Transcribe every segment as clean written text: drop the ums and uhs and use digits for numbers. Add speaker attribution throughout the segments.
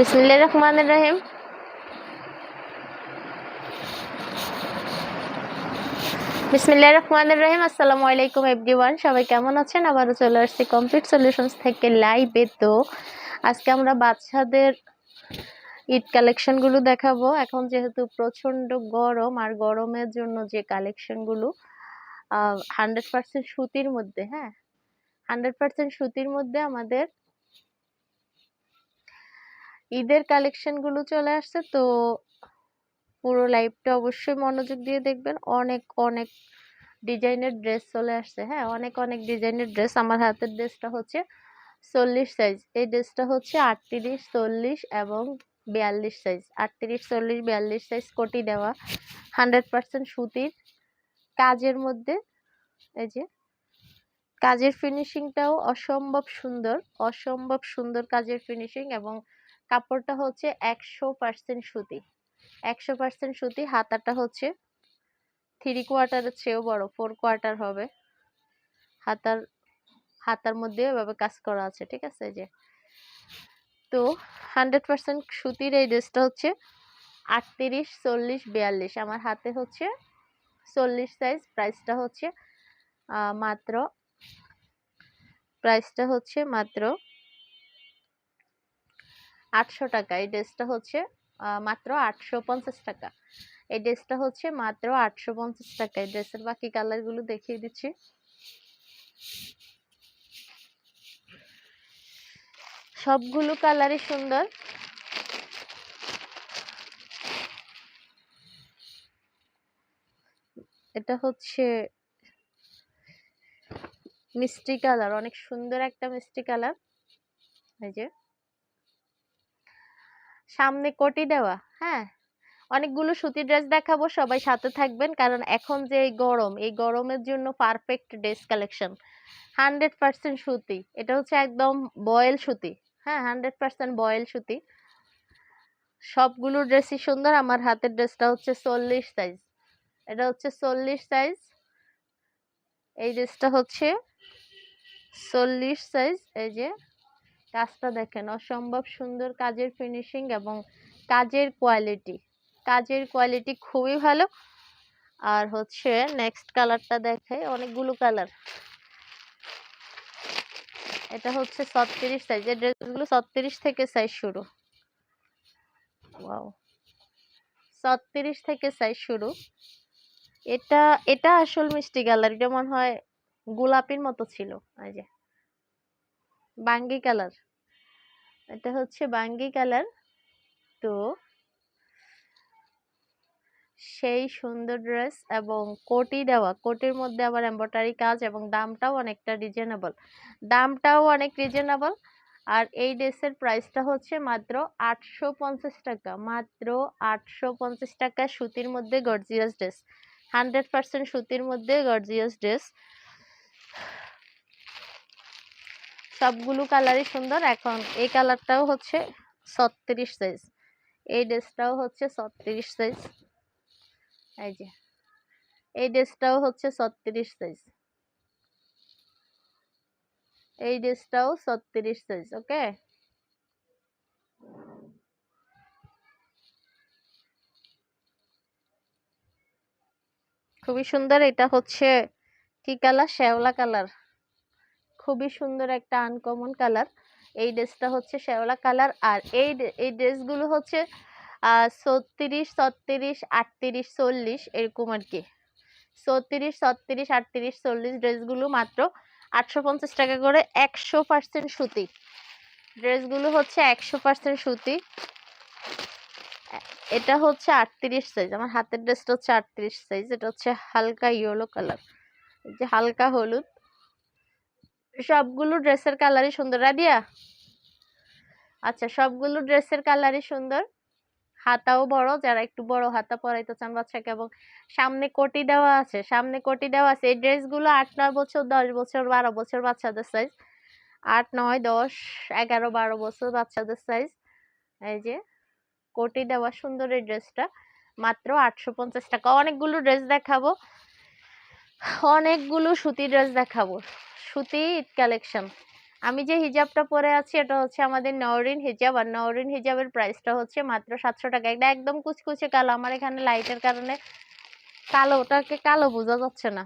Speaker 1: বিসমিল্লাহির রহমানির রহিম। আসসালামু আলাইকুম এভরিওয়ান, সবাই কেমন আছেন? আবারও চলে আসছি কমপ্লিট সলিউশনস থেকে লাইভে। তো আজকে আমরা বাচ্চাদের ঈদ কালেকশনগুলো দেখাবো। এখন যেহেতু প্রচন্ড গরম, আর গরমের জন্য যে কালেকশনগুলো 100% সুতির মধ্যে, 100% সুতির মধ্যে আমাদের ঈদের কালেকশনগুলো চলে আসছে। তো পুরো লাইভটা অবশ্যই মনোযোগ দিয়ে দেখবেন। অনেক অনেক ডিজাইনের ড্রেস চলে আসছে। অনেক অনেক ডিজাইনের ড্রেস। আমার হাতের ড্রেসটা হচ্ছে 40 সাইজ। এই ড্রেসটা হচ্ছে 38, 40 এবং 42 সাইজ। 38, 40, 42 সাইজ কোটি দেওয়া, 100% সুতির কাজের মধ্যে। এই যে কাজের ফিনিশিংটাও অসম্ভব সুন্দর কাজের ফিনিশিং, এবং কাপড়টা হচ্ছে 100% সুতি। 100% সুতি। হাতাটা হচ্ছে 3/4 চেয়েও বড়, 4/4 হবে। হাতার মধ্যে এভাবে কাজ করা আছে, ঠিক আছে? যে তো 100% সুতির এই ড্রেসটা হচ্ছে 38, 40, 42। আমার হাতে হচ্ছে 40 সাইজ। প্রাইসটা হচ্ছে মাত্র 800 টাকা। এই ড্রেসটা হচ্ছে মাত্র 850 টাকা। এই ড্রেসটা হচ্ছে মাত্র 850 টাকা। এই ড্রেসের বাকি কালারগুলো দেখিয়ে দিচ্ছি। সবগুলো কালারই সুন্দর। এটা হচ্ছে মিষ্টি কালার, অনেক সুন্দর একটা মিষ্টি কালার। এই যে সামনে কোটি দেওয়া। অনেকগুলো সুতির ড্রেস দেখাবো, সবাই সাথে থাকবেন, কারণ এখন যে এই গরম, এই গরমের জন্য পারফেক্ট ড্রেস কালেকশন। 100% সুতি। এটা হচ্ছে একদম বয়েল সুতি। 100% বয়েল সুতি। সবগুলো ড্রেসই সুন্দর। আমার হাতের ড্রেসটা হচ্ছে 40 সাইজ। এটা হচ্ছে 40 সাইজ। এই ড্রেসটা হচ্ছে 40 সাইজ। এই যে কাজটা দেখেন, অসম্ভব সুন্দর কাজের ফিনিশিং এবং কাজের কোয়ালিটি খুবই ভালো। আর হচ্ছে নেক্সট কালারটা দেখাই, অনেকগুলো কালার। এটা হচ্ছে 36 সাইজ। এই ড্রেসগুলো 36 থেকে সাইজ শুরু। ওয়াও, 36 থেকে সাইজ শুরু। এটা এটা আসল মিষ্টি কালার। এটা মনে হয় গোলাপির মতো ছিল। এই যে বাঙ্গি কালার। এটা হচ্ছে বাঙ্গি কালার। তো সেই সুন্দর ড্রেস, এবং কোটি দেওয়া, কোটির মধ্যে আবার এমব্রয়ডারি কাজ, এবং দামটাও অনেক রিজনেবল। আর এই ড্রেসের প্রাইসটা হচ্ছে মাত্র 850 টাকা। মাত্র 850 টাকা। সুতির মধ্যে গর্জিয়াস ড্রেস, 100% সুতির মধ্যে গর্জিয়াস ড্রেস। সবগুলো কালারই সুন্দর। এখন এই কালারটাও হচ্ছে 36 সাইজ। এই ড্রেসটাও হচ্ছে 36 সাইজ। এই যে এই ড্রেসটাও হচ্ছে 36 সাইজ। এই ড্রেসটাও 36 সাইজ। ওকে, খুবই সুন্দর। এটা হচ্ছে কি কালার? শ্যাওলা কালার। খুবই সুন্দর একটা আনকমন কালার। এই ড্রেসটা হচ্ছে শ্যাওলা কালার। আর এই ড্রেসগুলো হচ্ছে 36, 36, 38, 40 এরকম আর কি। 36, 36, 38, 40 ড্রেসগুলো মাত্র 850 টাকা করে। 100% সুতি। ড্রেসগুলো হচ্ছে 100% সুতি। এটা হচ্ছে 38 সাইজ। আমার হাতের ড্রেসটা হচ্ছে 38 সাইজ। এটা হচ্ছে হালকা ইয়েলো কালার, যে হালকা হলুদ। সবগুলো ড্রেসের কালারই সুন্দর। রাদিয়া, আচ্ছা, সবগুলো ড্রেসের কালারই সুন্দর। হাতাও বড়, যারা একটু বড় হাতা পরাইতে চান বাচ্চাকে, এবং সামনে কোটি দেওয়া আছে। এই ড্রেসগুলো 8, 9 বছর, 10 বছর, 12 বছর বাচ্চাদের সাইজ। 8, 9, 10, 11, 12 বছর বাচ্চাদের সাইজ। এই যে কোটি দেওয়া সুন্দর এই ড্রেসটা মাত্র 850 টাকা। অনেকগুলো ড্রেস দেখাবো, অনেকগুলো সুতি ড্রেস দেখাবো। সুতি ঈদ কালেকশন আমি যে হিজাবটা পরে আছি এটা হচ্ছে আমাদের নওরিন হিজাব, আর নওরিন হিজাবের প্রাইসটা হচ্ছে মাত্র 700 টাকা। এটা একদম কুচকুচে কালো, আমার এখানে লাইটের কারণে কালো, ওটাকে কালো বোঝা যাচ্ছে না,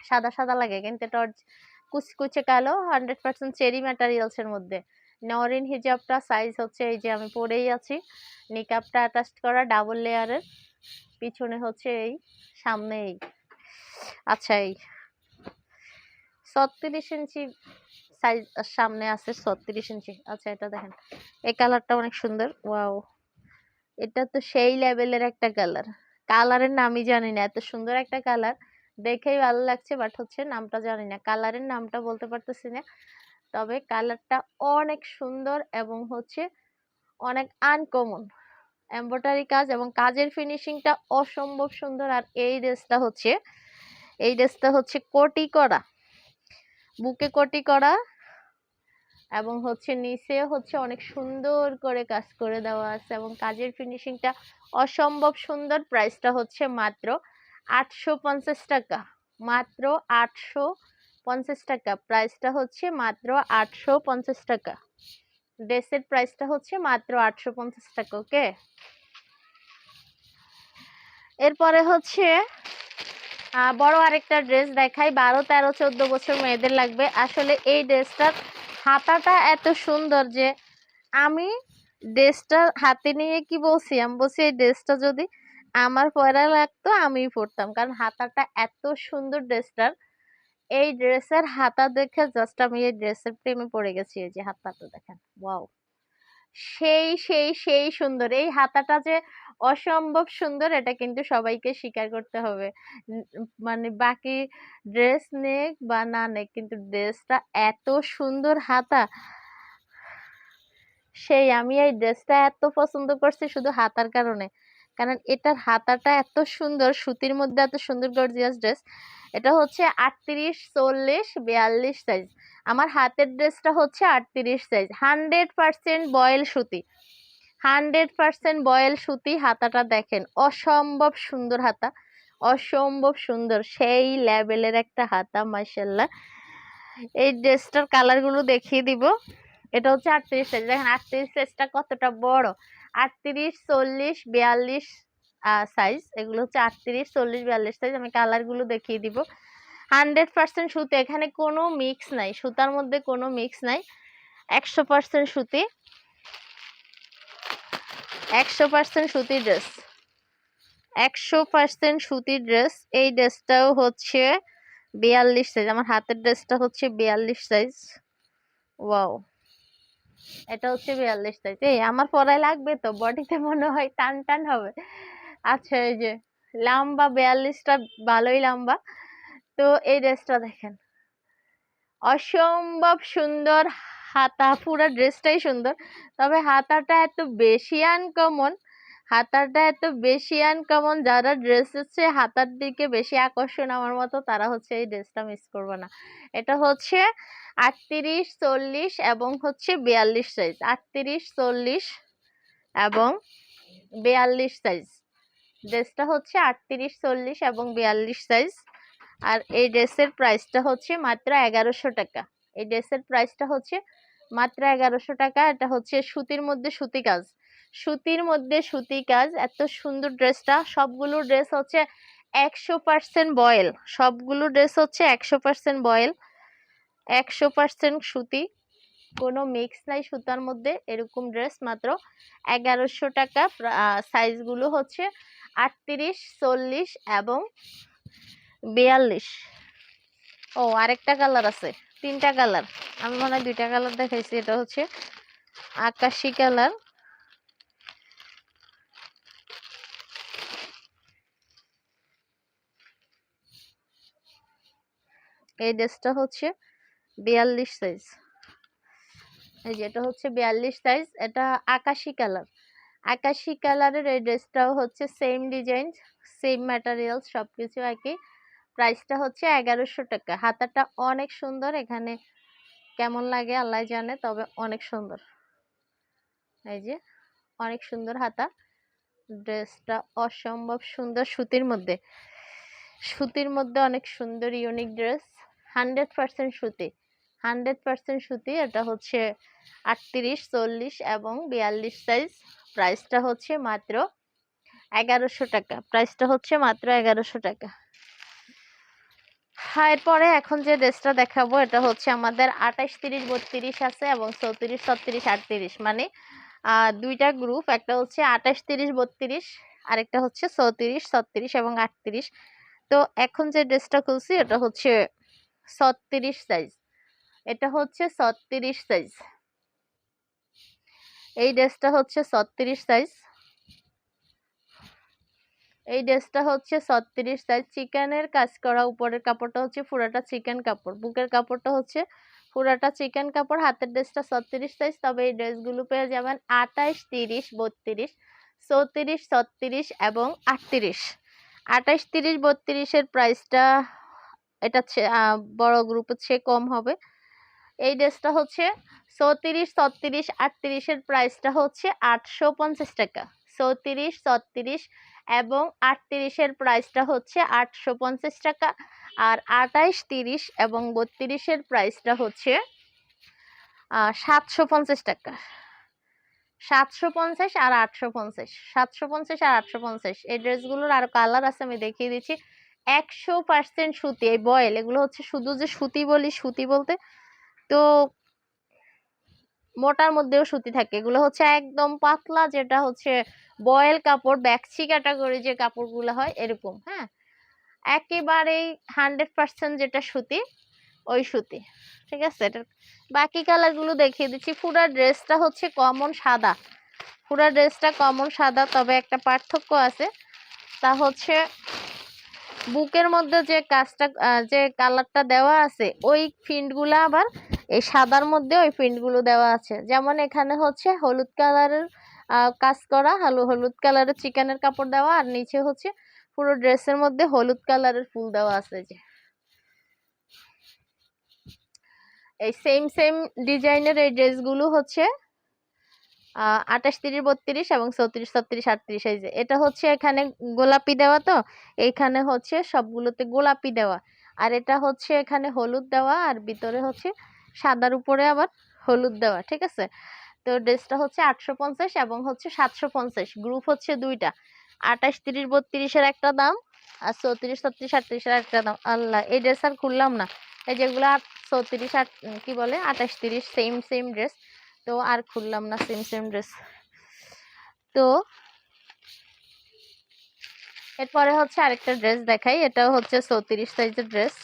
Speaker 1: সাদা সাদা লাগে, কিন্তু এটা কুচকুচে কালো, 100% চেরি ম্যাটেরিয়ালস এর মধ্যে। নওরিন হিজাবটা সাইজ হচ্ছে এই যে আমি পরেই আছি, নিকাবটা অ্যাটাচড করা ডাবল লেয়ারের, পিছনে হচ্ছে এই, সামনে এই, আচ্ছা এই 36 ইঞ্চি সাইজ, সামনে আছে 36 ইঞ্চি। আচ্ছা এটা দেখেন, এই কালারটা অনেক সুন্দর, ওয়াও, এটা তো সেই লেভেলের একটা কালার, কালারের নামই জানি না, এত সুন্দর একটা কালার, দেখেই ভালো লাগছে, বাট হচ্ছে নামটা জানি না, কালারের নামটা বলতে পারতেছি না, তবে কালারটা অনেক সুন্দর এবং হচ্ছে অনেক আনকমন, এমব্রয়ডারি কাজ এবং কাজের ফিনিশিংটা অসম্ভব সুন্দর। আর এই ড্রেসটা হচ্ছে কোটি করা, বুকে কোটি করা, এবং হচ্ছে নিচে হচ্ছে অনেক সুন্দর করে কাজ করে দেওয়া আছে এবং কাজের ফিনিশিংটা অসম্ভব সুন্দর। প্রাইসটা হচ্ছে মাত্র 850 টাকা, মাত্র 850 টাকা, প্রাইসটা হচ্ছে মাত্র 850 টাকা, ড্রেসের প্রাইসটা হচ্ছে মাত্র 850 টাকা। ওকে, এরপরে হচ্ছে বড় আরেকটা ড্রেস দেখাই, 12, 13, 14 বছর মেয়েদের লাগবে। আসলে এই ড্রেসটার হাতাটা এত সুন্দর যে আমি ড্রেসটা হাতে নিয়ে কি বলছি, আমি বলছি এই ড্রেসটা যদি আমার পরা লাগতো আমি পরতাম, কারণ হাতাটা এত সুন্দর ড্রেসটার। এই ড্রেসের হাতা দেখে জাস্ট আমি এই ড্রেসের প্রেমে পড়ে গেছি। এই যে হাতাটা দেখেন, ওয়াও, সেই সুন্দর। এই হাতাটা যে অসম্ভব সুন্দর এটা কিন্তু সবাইকে স্বীকার করতে হবে। মানে বাকি ড্রেস নেক বা না নেক, কিন্তু ড্রেসটা এত সুন্দর হাতা, সেই আমি এই ড্রেসটা এত পছন্দ করছি শুধু হাতার কারণে, কারণ এটার হাতাটা এত সুন্দর, সুতির মধ্যে এত সুন্দর গর্জিয়াস ড্রেস। এটা হচ্ছে 38, 40, 42 সাইজ। আমার হাতের ড্রেসটা হচ্ছে 38 সাইজ, 100% বয়েল সুতি, 100% বয়েল সুতি। হাতাটা দেখেন, অসম্ভব সুন্দর হাতা, অসম্ভব সুন্দর, সেই লেভেলের একটা হাতা, মাশাআল্লাহ। এই ড্রেসটার কালার গুলো দেখিয়ে দিব। এটা হচ্ছে 38 সাইজ, দেখেন 38 সাইজটা কতটা বড়, 38, 40, 42 সাইজ, এগুলো হচ্ছে 38, 40, 42 সাইজ। আমি কালার গুলো দেখিয়ে দিব। 100% সুতি, এখানে কোনো মিক্স নাই, সুতার মধ্যে কোনো মিক্স নাই, 100% সুতি, 100% সুতির ড্রেস, 100% সুতির ড্রেস। এই ড্রেসটাও হচ্ছে 42 সাইজ, আমার হাতের ড্রেসটা হচ্ছে 42 সাইজ, ওয়াও, এটা হচ্ছে 42 সাইজ। এই আমার পরায় লাগবে তো, বডিতে মনে হয় টান টান হবে। আচ্ছা এই যে লম্বা 42টা, ভালোই লম্বা। তো এই ড্রেসটা দেখেন, অসম্ভব সুন্দর হাতা, পুরো ড্রেসটাই সুন্দর, তবে হাতাটা এত বেশি আনকমন, হাতাটা এত বেশি আনকমন, যারা ড্রেস হচ্ছে হাতার দিকে বেশি আকর্ষণ আমার মতো, তারা হচ্ছে এই ড্রেসটা মিস করবে না। এটা হচ্ছে 38, 40 এবং হচ্ছে 42 সাইজ, 38, 40 এবং 42 সাইজ, ড্রেসটা হচ্ছে 38, 40 এবং 42 সাইজ। আর এই ড্রেসের প্রাইসটা হচ্ছে মাত্র 1100 টাকা, এই ড্রেসের প্রাইসটা হচ্ছে মাত্র 1100 টাকা। এটা হচ্ছে সুতির মধ্যে সুতি কাজ, সুতির মধ্যে সুতি কাজ, এত সুন্দর ড্রেসটা। সবগুলো ড্রেস হচ্ছে 100% বয়েল, সবগুলো ড্রেস হচ্ছে 100% বয়েল, 100% সুতি, কোনো মিক্স নাই সুতার মধ্যে। এরকম ড্রেস মাত্র 1100 টাকা। সাইজগুলো হচ্ছে 38, 40 এবং 42। ও আরেকটা কালার আছে, 3টা কালার, আমি মনে হয় 2টা কালার দেখাইছি। এটা হচ্ছে আকাশি কালার, এই ড্রেসটা হচ্ছে 42 সাইজ, এই যে এটা হচ্ছে 42 সাইজ। এটা আকাশি কালার, আকাশি কালারের এই ড্রেসটাও হচ্ছে সেম ডিজাইন, সেম ম্যাটেরিয়ালস, সবকিছু একই। প্রাইসটা হচ্ছে 1100 টাকা। হাতাটা অনেক সুন্দর, এখানে কেমন লাগে আল্লাহ জানে, তবে অনেক সুন্দর, এই যে অনেক সুন্দর হাতা। ড্রেসটা অসম্ভব সুন্দর, সুতির মধ্যে, সুতির মধ্যে অনেক সুন্দর ইউনিক ড্রেস, 100% সুতি, 100% সুতি। এটা হচ্ছে 38, 40 এবং 42 সাইজ। প্রাইসটা হচ্ছে মাত্র 1100 টাকা। প্রাইসটা হচ্ছে মাত্র 1100 টাকা। এরপরে এখন যে ড্রেসটা দেখাবো এটা হচ্ছে আমাদের 28, 30, 32 আছে এবং 34, 36, 38, মানে দুইটা গ্রুপ। একটা হচ্ছে 28, 30, 32, আরেকটা হচ্ছে 34, 36 এবং 38। তো এখন যে ড্রেসটা খুলছি এটা হচ্ছে 36 সাইজ। এটা হচ্ছে 36 সাইজ। এই ড্রেসটা হচ্ছে 36 সাইজ। এই ড্রেসটা হচ্ছে 36 সাইজ। চিকেনের কাজ করা, উপরের কাপড়টা হচ্ছে পুরাটা চিকেন কাপড়, বুকের কাপড়টা হচ্ছে পুরাটা চিকেন কাপড়। হাতের ড্রেসটা 36 সাইজ। তবে এই ড্রেসগুলো পেয়ে যাবেন 28, 30, 32, 34, 36 এবং 38। 28, 30, 32 এর প্রাইসটা এটা বড় গ্রুপের চেয়ে কম হবে। এই ড্রেসটা হচ্ছে 34, 36, 38 এর প্রাইসটা হচ্ছে 850 টাকা। 34, 36 এবং 38 এর প্রাইসটা হচ্ছে 850 টাকা। আর 28, 30 এবং 32 এর প্রাইসটা হচ্ছে 750 টাকা। 750 আর 850, 750 আর 850। এই ড্রেসগুলোর আরো কালার আছে, আমি দেখিয়ে দিচ্ছি। 100% সুতি, এই বয়েল। এগুলো হচ্ছে শুধু যে সুতি বলি, সুতি বলতে তো মোটার মধ্যেও সুতি থাকে। এগুলো হচ্ছে একদম পাতলা, যেটা হচ্ছে বয়েল কাপড়, ব্যাক্সি ক্যাটাগরি যে কাপড়গুলো হয় এরকম। হ্যাঁ, একেবারেই 100% যেটা সুতি, ওই সুতি। ঠিক আছে, এটার বাকি কালার গুলো দেখিয়ে দিচ্ছি। পুরা ড্রেসটা হচ্ছে কমন সাদা। পুরা ড্রেসটা কমন সাদা, তবে একটা পার্থক্য আছে, তা হচ্ছে বুকের মধ্যে যে কাজটা, যে কালারটা দেওয়া আছে, ওই প্রিন্ট গুলা আবার এই সাদার মধ্যে ওই প্রিন্ট গুলো দেওয়া আছে। যেমন এখানে হচ্ছে হলুদ কালারের কাজ করা, হলুদ কালারের চিকেনের কাপড় দেওয়া, আর নিচে হচ্ছে পুরো ড্রেসের মধ্যে হলুদ কালারের ফুল দেওয়া আছে। যে এই সেম সেম ডিজাইনের এই ড্রেসগুলো হচ্ছে 28, 30, 32 এবং 34, 36, 38 এই যে এটা হচ্ছে এখানে গোলাপি দেওয়া, তো এইখানে হচ্ছে সবগুলোতে গোলাপি দেওয়া। আর এটা হচ্ছে এখানে হলুদ দেওয়া, আর ভিতরে হচ্ছে সাদার উপরে আবার হলুদ দেওয়া। ঠিক আছে, তো ড্রেসটা হচ্ছে 850 এবং হচ্ছে 750। গ্রুপ হচ্ছে দুইটা, 28, 30, 32 এর একটা দাম, আর 34, 36, 38 এর একটা দাম। আল্লাহ, এই ড্রেস আর খুললাম না। এই যেগুলো 34, কি বলে 28, 30 সেম সেম ড্রেস, তো আর খুললাম না সেম সেম ড্রেস। তো এরপরে হচ্ছে আরেকটা ড্রেস দেখাই। এটা হচ্ছে 34 সাইজের ড্রেস।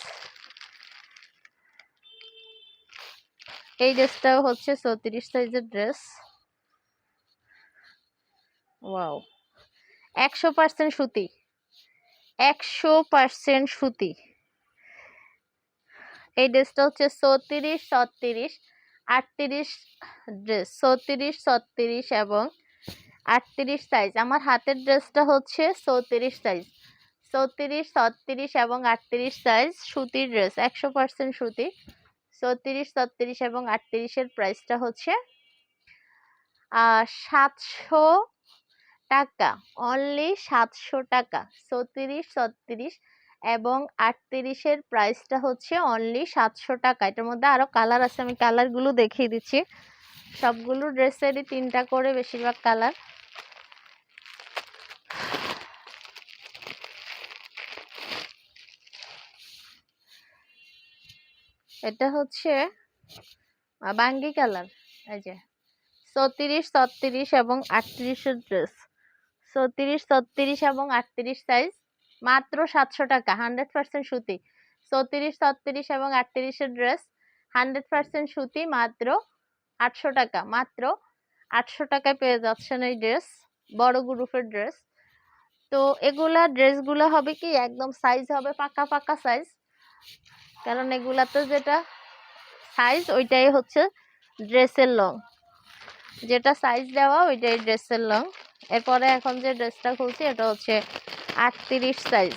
Speaker 1: এই ড্রেসটাও হচ্ছে 34 সাইজের ড্রেস। ওয়াও, 100% সুতি, 100% সুতি। এই ড্রেসটা হচ্ছে 34, 36, 38 ড্রেস, 34, 36 এবং 38 সাইজ। আমার হাতের ড্রেসটা হচ্ছে 34 সাইজ, 34, 36 এবং 38 সাইজ সুতির ড্রেস, 100% সুতি। 34, 36 এবং 38 এর প্রাইসটা হচ্ছে 700 টাকা, অনলি 700 টাকা। 34, 36 এবং 38 এর প্রাইসটা হচ্ছে অনলি 700 টাকা। এটার মধ্যে আরো কালার আছে, আমি কালার গুলো দেখিয়ে দিচ্ছি। সবগুলো ড্রেসেরই 3টা করে বেশিরভাগ কালার। এটা হচ্ছে বাঙ্গি কালার। এই যে 34, 36 এবং 38 এর ড্রেস, 34, 36 এবং 38 সাইজ, মাত্র 700 টাকা, 100% সুতি। 34, 36 এবং 38 এর ড্রেস 100% সুতি, মাত্র 800 টাকা। মাত্র 800 টাকায় পেয়ে যাচ্ছেন এই ড্রেস, বড় গ্রুপের ড্রেস। তো এগুলা ড্রেসগুলো হবে কি একদম সাইজ হবে পাকা পাকা সাইজ, কারণ এগুলাতে যেটা সাইজ ওইটাই হচ্ছে ড্রেসের লং, যেটা সাইজ দেওয়া ওইটাই ড্রেসের লং। এরপরে এখন যে ড্রেসটা খুলছি এটা হচ্ছে 38 সাইজ।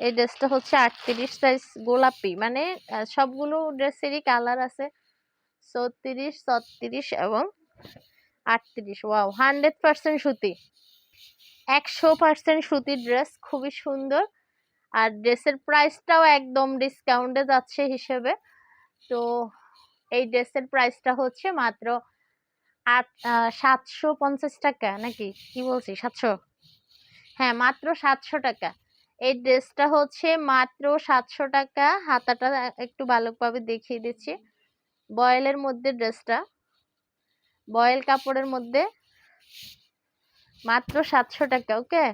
Speaker 1: এই ড্রেসটা হচ্ছে 38 সাইজ, গোলাপি, মানে সবগুলো ড্রেসেরই কালার আছে। 34, 36 এবং 38। ওয়াও, 100% সুতি, 100% সুতির ড্রেস, খুবই সুন্দর। আর ড্রেসের প্রাইসটাও একদম ডিসকাউন্টে যাচ্ছে হিসেবে। তো এই ড্রেসের প্রাইসটা হচ্ছে মাত্র 750 টাকা, নাকি কি বলছি 700? হ্যাঁ, মাত্র 700 টাকা। এই ড্রেসটা হচ্ছে মাত্র 700 টাকা। হাতাটা একটু ভালোভাবে দেখিয়ে দিচ্ছি। বয়েলের মধ্যে ড্রেসটা, বয়েল কাপড়ের মধ্যে মাত্র 700 টাকা। ওকে,